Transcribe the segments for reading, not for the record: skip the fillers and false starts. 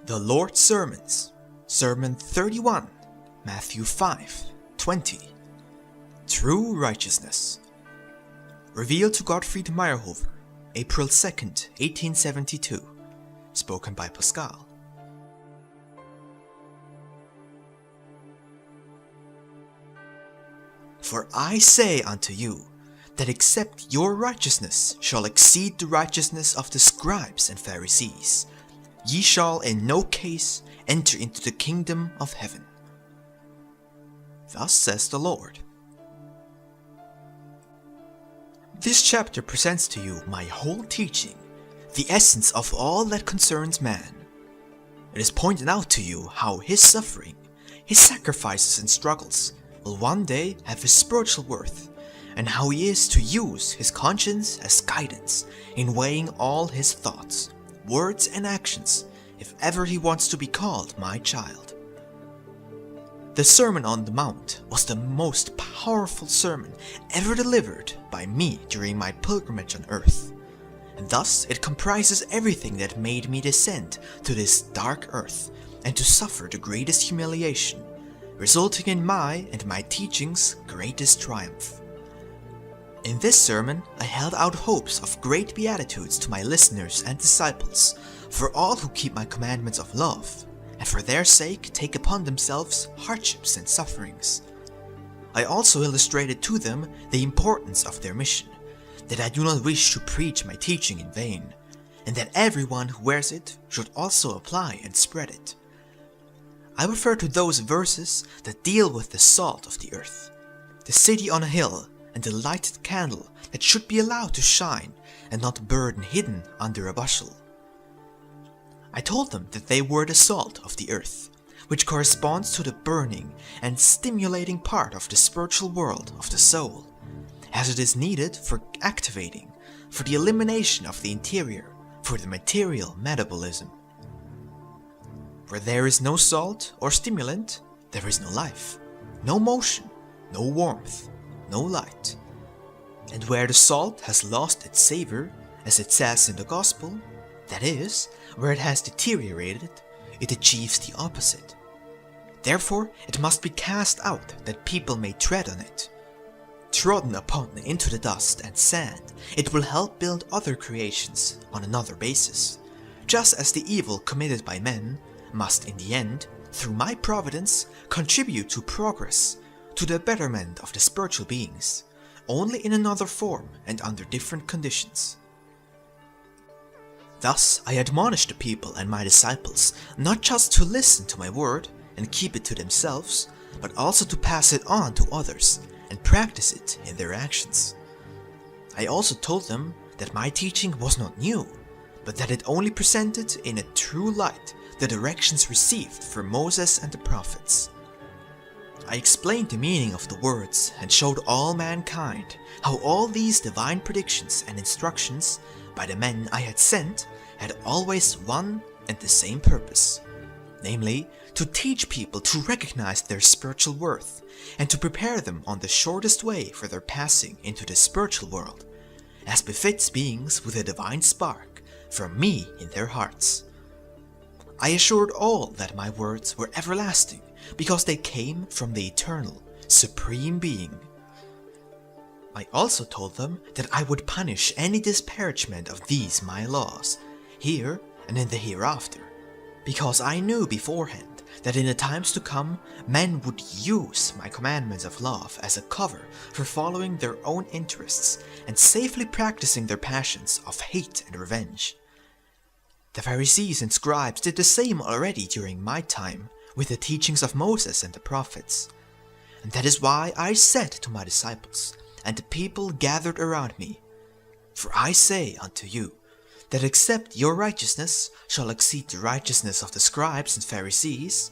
The Lord's Sermons, Sermon 31, Matthew 5:20. True Righteousness. Revealed to Gottfried Meyerhofer, April 2nd, 1872. Spoken by Pascal. For I say unto you, that except your righteousness shall exceed the righteousness of the scribes and Pharisees, ye shall in no case enter into the kingdom of heaven. Thus says the Lord. This chapter presents to you my whole teaching, the essence of all that concerns man. It is pointed out to you how his suffering, his sacrifices and struggles will one day have a spiritual worth, and how he is to use his conscience as guidance in weighing all his thoughts, words and actions if ever he wants to be called my child. The Sermon on the Mount was the most powerful sermon ever delivered by me during my pilgrimage on earth, and thus it comprises everything that made me descend to this dark earth and to suffer the greatest humiliation, resulting in my and my teaching's greatest triumph. In this sermon, I held out hopes of great beatitudes to my listeners and disciples, for all who keep my commandments of love, and for their sake take upon themselves hardships and sufferings. I also illustrated to them the importance of their mission, that I do not wish to preach my teaching in vain, and that everyone who wears it should also apply and spread it. I refer to those verses that deal with the salt of the earth, the city on a hill, and the lighted candle that should be allowed to shine and not burn hidden under a bushel. I told them that they were the salt of the earth, which corresponds to the burning and stimulating part of the spiritual world of the soul, as it is needed for activating, for the elimination of the interior, for the material metabolism. Where there is no salt or stimulant, there is no life, no motion, no warmth, no light. And where the salt has lost its savor, as it says in the Gospel, that is, where it has deteriorated, it achieves the opposite. Therefore, it must be cast out that people may tread on it. Trodden upon into the dust and sand, it will help build other creations on another basis, just as the evil committed by men must in the end, through my providence, contribute to progress, to the betterment of the spiritual beings, only in another form and under different conditions. Thus I admonish the people and my disciples not just to listen to my word and keep it to themselves, but also to pass it on to others and practice it in their actions. I also told them that my teaching was not new, but that it only presented in a true light the directions received from Moses and the prophets. I explained the meaning of the words and showed all mankind how all these divine predictions and instructions by the men I had sent had always one and the same purpose, namely, to teach people to recognize their spiritual worth and to prepare them on the shortest way for their passing into the spiritual world, as befits beings with a divine spark from me in their hearts. I assured all that my words were everlasting, because they came from the eternal, supreme being. I also told them that I would punish any disparagement of these my laws, here and in the hereafter, because I knew beforehand that in the times to come men would use my commandments of love as a cover for following their own interests and safely practicing their passions of hate and revenge. The Pharisees and scribes did the same already during my time, with the teachings of Moses and the prophets. And that is why I said to my disciples, and the people gathered around me, For I say unto you, that except your righteousness shall exceed the righteousness of the scribes and Pharisees,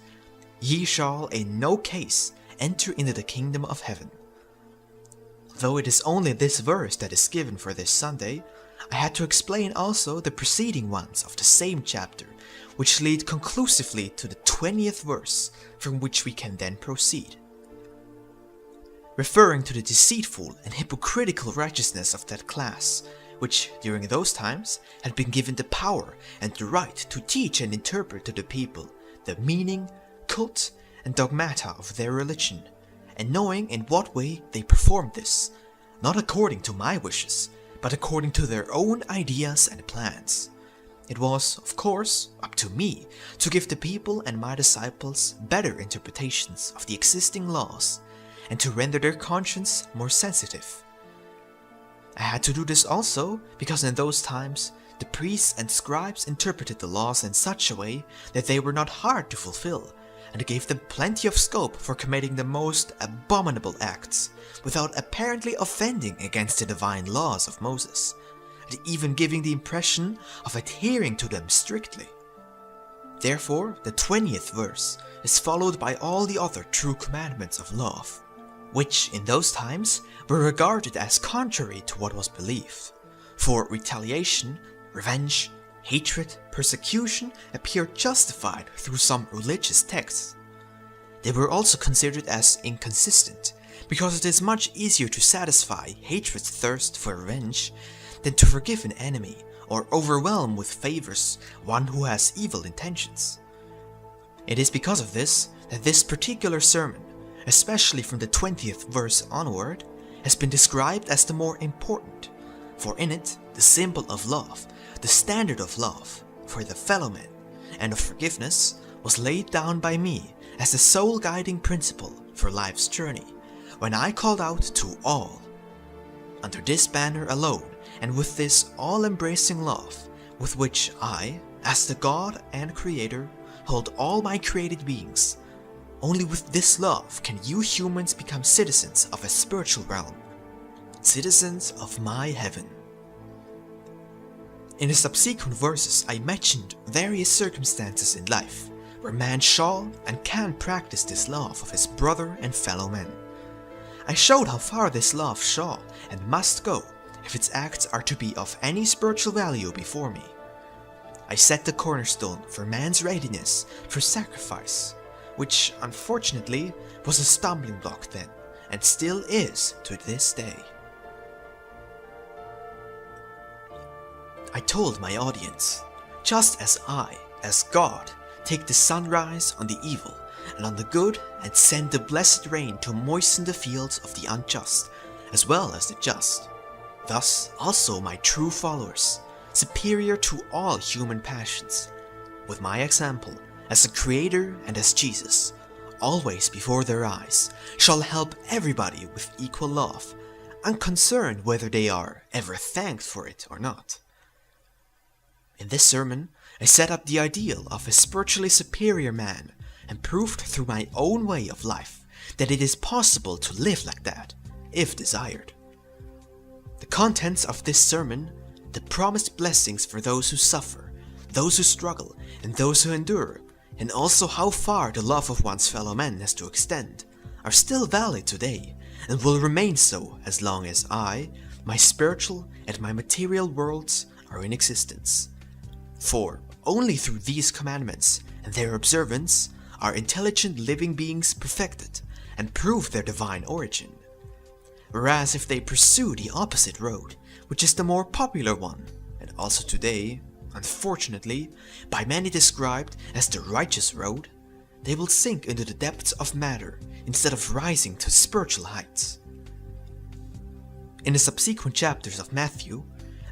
ye shall in no case enter into the kingdom of heaven. Though it is only this verse that is given for this Sunday, I had to explain also the preceding ones of the same chapter, which lead conclusively to the 20th verse, from which we can then proceed. Referring to the deceitful and hypocritical righteousness of that class, which during those times had been given the power and the right to teach and interpret to the people the meaning, cult, and dogmata of their religion, and knowing in what way they performed this, not according to my wishes, but according to their own ideas and plans. It was, of course, up to me to give the people and my disciples better interpretations of the existing laws, and to render their conscience more sensitive. I had to do this also because in those times the priests and scribes interpreted the laws in such a way that they were not hard to fulfill, and it gave them plenty of scope for committing the most abominable acts, without apparently offending against the divine laws of Moses, and even giving the impression of adhering to them strictly. Therefore, the 20th verse is followed by all the other true commandments of love, which in those times were regarded as contrary to what was believed, for retaliation, revenge, hatred, persecution appeared justified through some religious texts. They were also considered as inconsistent, because it is much easier to satisfy hatred's thirst for revenge than to forgive an enemy or overwhelm with favors one who has evil intentions. It is because of this that this particular sermon, especially from the 20th verse onward, has been described as the more important, for in it the symbol of love, the standard of love for the fellow man and of forgiveness was laid down by me as the sole guiding principle for life's journey, when I called out to all. Under this banner alone, and with this all-embracing love, with which I, as the God and Creator, hold all my created beings, only with this love can you humans become citizens of a spiritual realm, citizens of my heaven. In the subsequent verses I mentioned various circumstances in life where man shall and can practice this love of his brother and fellow men. I showed how far this love shall and must go if its acts are to be of any spiritual value before me. I set the cornerstone for man's readiness for sacrifice, which unfortunately was a stumbling block then, and still is to this day. I told my audience, just as I, as God, take the sunrise on the evil and on the good and send the blessed rain to moisten the fields of the unjust, as well as the just, thus also my true followers, superior to all human passions, with my example, as the Creator and as Jesus, always before their eyes, shall help everybody with equal love, unconcerned whether they are ever thanked for it or not. In this sermon, I set up the ideal of a spiritually superior man and proved through my own way of life that it is possible to live like that, if desired. The contents of this sermon, the promised blessings for those who suffer, those who struggle, and those who endure, and also how far the love of one's fellow man has to extend, are still valid today and will remain so as long as I, my spiritual and my material worlds are in existence. For only through these commandments and their observance are intelligent living beings perfected and prove their divine origin. Whereas if they pursue the opposite road, which is the more popular one, and also today, unfortunately, by many described as the righteous road, they will sink into the depths of matter instead of rising to spiritual heights. In the subsequent chapters of Matthew,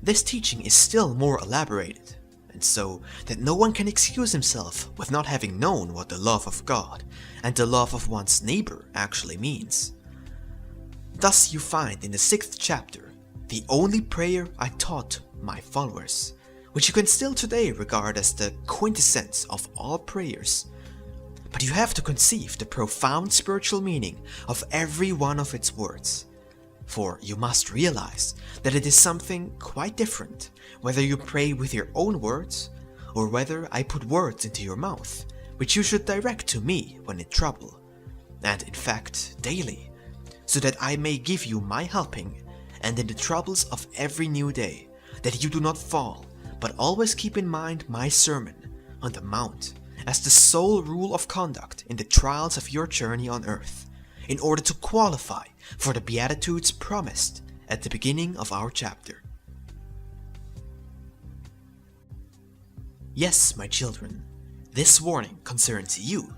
this teaching is still more elaborated, and so that no one can excuse himself with not having known what the love of God and the love of one's neighbor actually means. Thus you find in the 6th chapter the only prayer I taught my followers, which you can still today regard as the quintessence of all prayers. But you have to conceive the profound spiritual meaning of every one of its words. For you must realize that it is something quite different whether you pray with your own words or whether I put words into your mouth, which you should direct to me when in trouble, and in fact daily, so that I may give you my helping, and in the troubles of every new day, that you do not fall, but always keep in mind my sermon on the Mount as the sole rule of conduct in the trials of your journey on earth, in order to qualify for the Beatitudes promised at the beginning of our chapter. Yes, my children, this warning concerns you,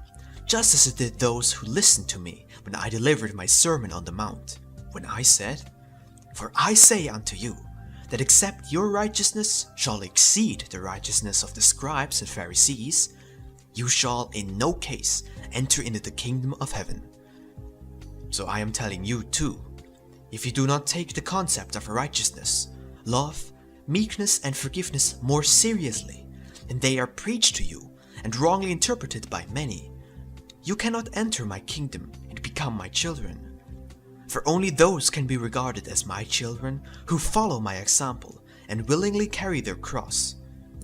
just as it did those who listened to me when I delivered my Sermon on the Mount, when I said, "For I say unto you, that except your righteousness shall exceed the righteousness of the scribes and Pharisees, you shall in no case enter into the kingdom of heaven." So I am telling you too, if you do not take the concept of righteousness, love, meekness and forgiveness more seriously, and they are preached to you and wrongly interpreted by many, you cannot enter my kingdom and become my children. For only those can be regarded as my children who follow my example and willingly carry their cross,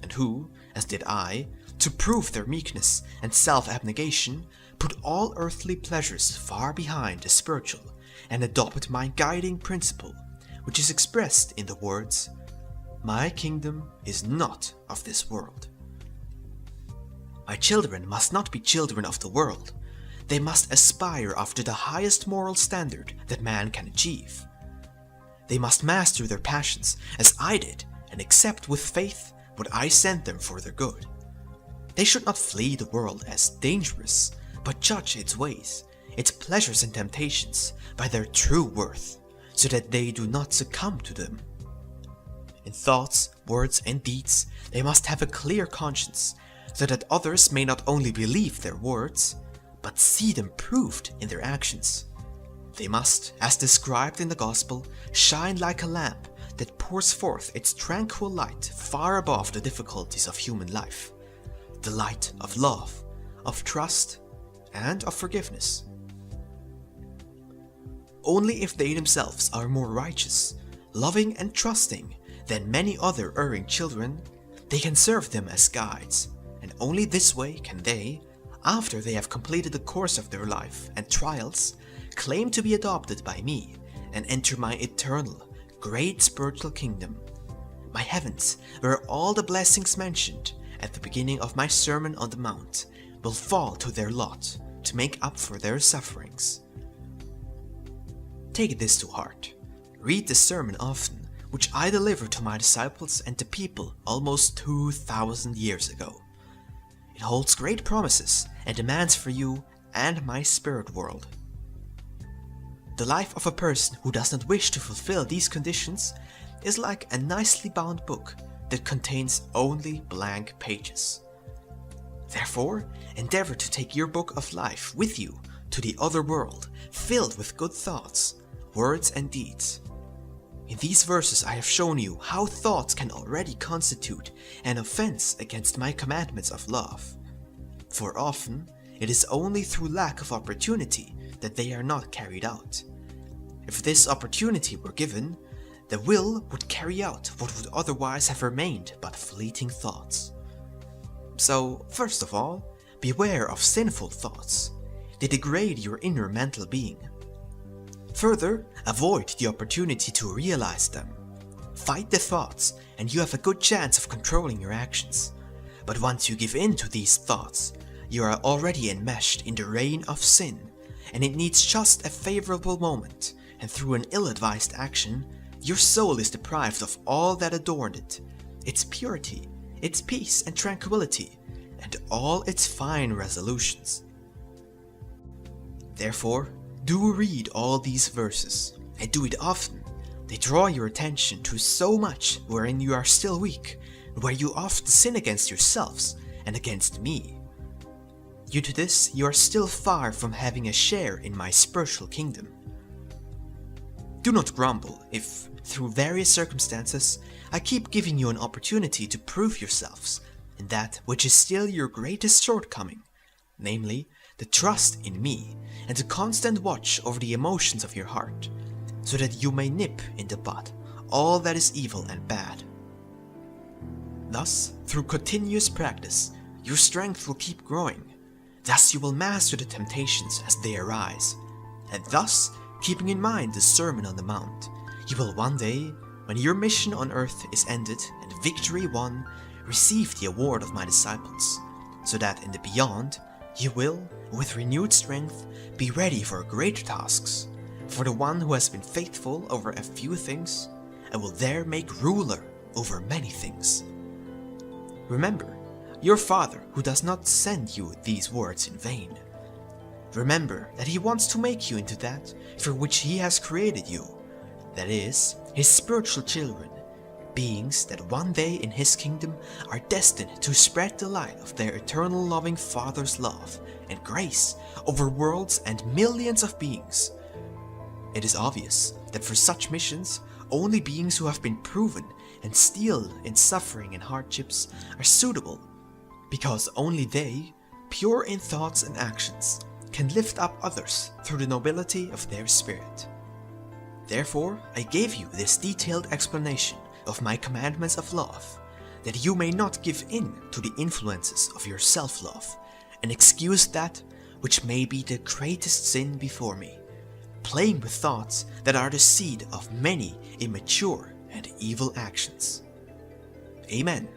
and who, as did I, to prove their meekness and self-abnegation, put all earthly pleasures far behind the spiritual and adopt my guiding principle, which is expressed in the words, "My kingdom is not of this world." My children must not be children of the world. They must aspire after the highest moral standard that man can achieve. They must master their passions as I did and accept with faith what I sent them for their good. They should not flee the world as dangerous, but judge its ways, its pleasures and temptations by their true worth, so that they do not succumb to them. In thoughts, words and deeds, they must have a clear conscience, so that others may not only believe their words, but see them proved in their actions. They must, as described in the Gospel, shine like a lamp that pours forth its tranquil light far above the difficulties of human life, the light of love, of trust, and of forgiveness. Only if they themselves are more righteous, loving and trusting than many other erring children, they can serve them as guides, and only this way can they, after they have completed the course of their life and trials, claim to be adopted by me and enter my eternal, great spiritual kingdom, my heavens, where all the blessings mentioned at the beginning of my Sermon on the Mount will fall to their lot to make up for their sufferings. Take this to heart. Read the sermon often, which I delivered to my disciples and the people almost 2,000 years ago. It holds great promises and demands for you and my spirit world. The life of a person who does not wish to fulfill these conditions is like a nicely bound book that contains only blank pages. Therefore, endeavor to take your book of life with you to the other world, filled with good thoughts, words and deeds. In these verses I have shown you how thoughts can already constitute an offense against my commandments of love. For often, it is only through lack of opportunity that they are not carried out. If this opportunity were given, the will would carry out what would otherwise have remained but fleeting thoughts. So, first of all, beware of sinful thoughts. They degrade your inner mental being. Further, avoid the opportunity to realize them. Fight the thoughts, and you have a good chance of controlling your actions. But once you give in to these thoughts, you are already enmeshed in the reign of sin, and it needs just a favorable moment, and through an ill-advised action, your soul is deprived of all that adorned it, its purity, its peace and tranquility, and all its fine resolutions. Therefore, do read all these verses, and do it often. They draw your attention to so much wherein you are still weak, where you often sin against yourselves and against me. Due to this, you are still far from having a share in my spiritual kingdom. Do not grumble if, through various circumstances, I keep giving you an opportunity to prove yourselves in that which is still your greatest shortcoming, namely, the trust in me and the constant watch over the emotions of your heart, so that you may nip in the bud all that is evil and bad. Thus, through continuous practice, your strength will keep growing. Thus you will master the temptations as they arise, and thus, keeping in mind the Sermon on the Mount, you will one day, when your mission on earth is ended and victory won, receive the award of my disciples, so that in the beyond, you will, with renewed strength, be ready for greater tasks, for the one who has been faithful over a few things, and will there make ruler over many things. Remember, your Father who does not send you these words in vain. Remember that He wants to make you into that for which He has created you, that is, His spiritual children, beings that one day in His kingdom are destined to spread the light of their eternal loving Father's love and grace over worlds and millions of beings. It is obvious that for such missions, only beings who have been proven and steeled in suffering and hardships are suitable, because only they, pure in thoughts and actions, can lift up others through the nobility of their spirit. Therefore, I gave you this detailed explanation of my commandments of love, that you may not give in to the influences of your self-love and excuse that which may be the greatest sin before me, playing with thoughts that are the seed of many immature and evil actions. Amen.